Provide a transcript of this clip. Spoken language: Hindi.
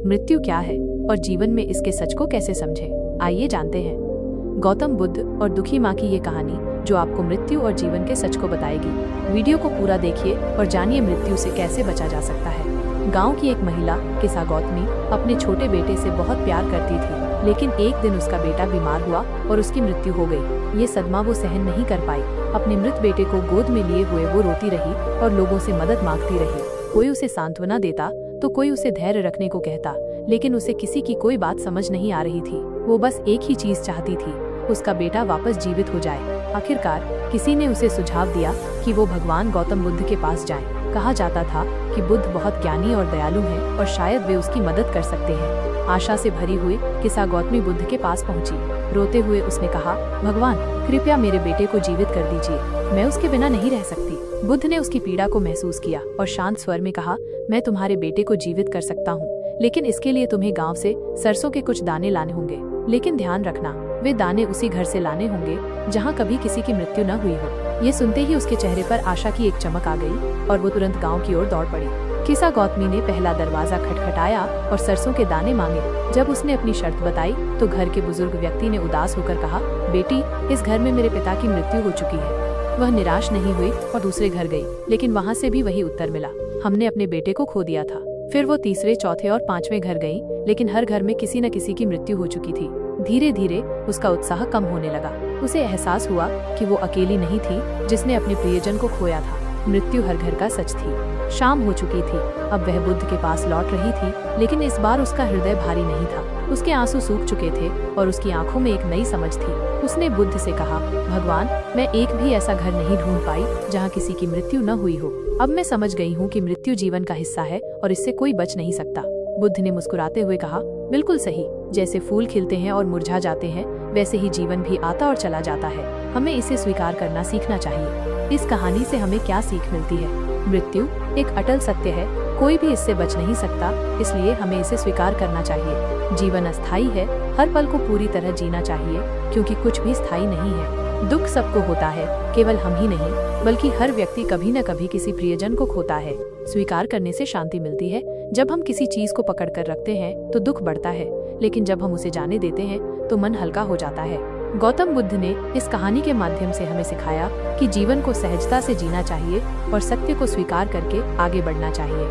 मृत्यु क्या है और जीवन में इसके सच को कैसे समझें? आइए जानते हैं। गौतम बुद्ध और दुखी माँ की ये कहानी जो आपको मृत्यु और जीवन के सच को बताएगी। वीडियो को पूरा देखिए और जानिए मृत्यु से कैसे बचा जा सकता है। गांव की एक महिला किसा गौतमी अपने छोटे बेटे से बहुत प्यार करती थी, लेकिन एक दिन उसका बेटा बीमार हुआ और उसकी मृत्यु हो गई। ये सदमा वो सहन नहीं कर पाई। अपने मृत बेटे को गोद में लिए हुए वो रोती रही और लोगों से मदद मांगती रही। कोई उसे सांत्वना देता तो कोई उसे धैर्य रखने को कहता, लेकिन उसे किसी की कोई बात समझ नहीं आ रही थी। वो बस एक ही चीज चाहती थी, उसका बेटा वापस जीवित हो जाए। आखिरकार किसी ने उसे सुझाव दिया कि वो भगवान गौतम बुद्ध के पास जाए। कहा जाता था कि बुद्ध बहुत ज्ञानी और दयालु हैं और शायद वे उसकी मदद कर सकते हैं। आशा से भरी हुई किसा गौतमी बुद्ध के पास पहुंची। रोते हुए उसने कहा, भगवान कृपया मेरे बेटे को जीवित कर दीजिए, मैं उसके बिना नहीं रह सकती। बुद्ध ने उसकी पीड़ा को महसूस किया और शांत स्वर में कहा, मैं तुम्हारे बेटे को जीवित कर सकता हूँ, लेकिन इसके लिए तुम्हें गांव से सरसों के कुछ दाने लाने होंगे। लेकिन ध्यान रखना, वे दाने उसी घर से लाने होंगे जहाँ कभी किसी की मृत्यु न हुई हो। ये सुनते ही उसके चेहरे पर आशा की एक चमक आ गई और वो तुरंत गांव की ओर दौड़ पड़ी। किसा गौतमी ने पहला दरवाजा खटखटाया और सरसों के दाने मांगे। जब उसने अपनी शर्त बताई तो घर के बुजुर्ग व्यक्ति ने उदास होकर कहा, बेटी, इस घर में मेरे पिता की मृत्यु हो चुकी है। वह निराश नहीं हुई और दूसरे घर गई, लेकिन वहाँ से भी वही उत्तर मिला, हमने अपने बेटे को खो दिया था। फिर वो तीसरे, चौथे और पांचवें घर गई, लेकिन हर घर में किसी न किसी की मृत्यु हो चुकी थी। धीरे धीरे उसका उत्साह कम होने लगा। उसे एहसास हुआ कि वो अकेली नहीं थी जिसने अपने प्रियजन को खोया था। मृत्यु हर घर का सच थी। शाम हो चुकी थी। अब वह बुद्ध के पास लौट रही थी, लेकिन इस बार उसका हृदय भारी नहीं था। उसके आंसू सूख चुके थे और उसकी आंखों में एक नई समझ थी। उसने बुद्ध से कहा, भगवान, मैं एक भी ऐसा घर नहीं ढूंढ पाई जहाँ किसी की मृत्यु न हुई हो। अब मैं समझ गई हूँ कि मृत्यु जीवन का हिस्सा है और इससे कोई बच नहीं सकता। बुद्ध ने मुस्कुराते हुए कहा, बिल्कुल सही। जैसे फूल खिलते हैं और मुरझा जाते हैं, वैसे ही जीवन भी आता और चला जाता है। हमें इसे स्वीकार करना सीखना चाहिए। इस कहानी से हमें क्या सीख मिलती है? मृत्यु एक अटल सत्य है, कोई भी इससे बच नहीं सकता, इसलिए हमें इसे स्वीकार करना चाहिए। जीवन अस्थायी है, हर पल को पूरी तरह जीना चाहिए, क्योंकि कुछ भी स्थायी नहीं है। दुख सबको होता है, केवल हम ही नहीं, बल्कि हर व्यक्ति कभी न कभी किसी प्रियजन को खोता है। स्वीकार करने से शांति मिलती है। जब हम किसी चीज को पकड़ कर रखते हैं तो दुख बढ़ता है, लेकिन जब हम उसे जाने देते हैं तो मन हल्का हो जाता है। गौतम बुद्ध ने इस कहानी के माध्यम से हमें सिखाया कि जीवन को सहजता से जीना चाहिए और सत्य को स्वीकार करके आगे बढ़ना चाहिए।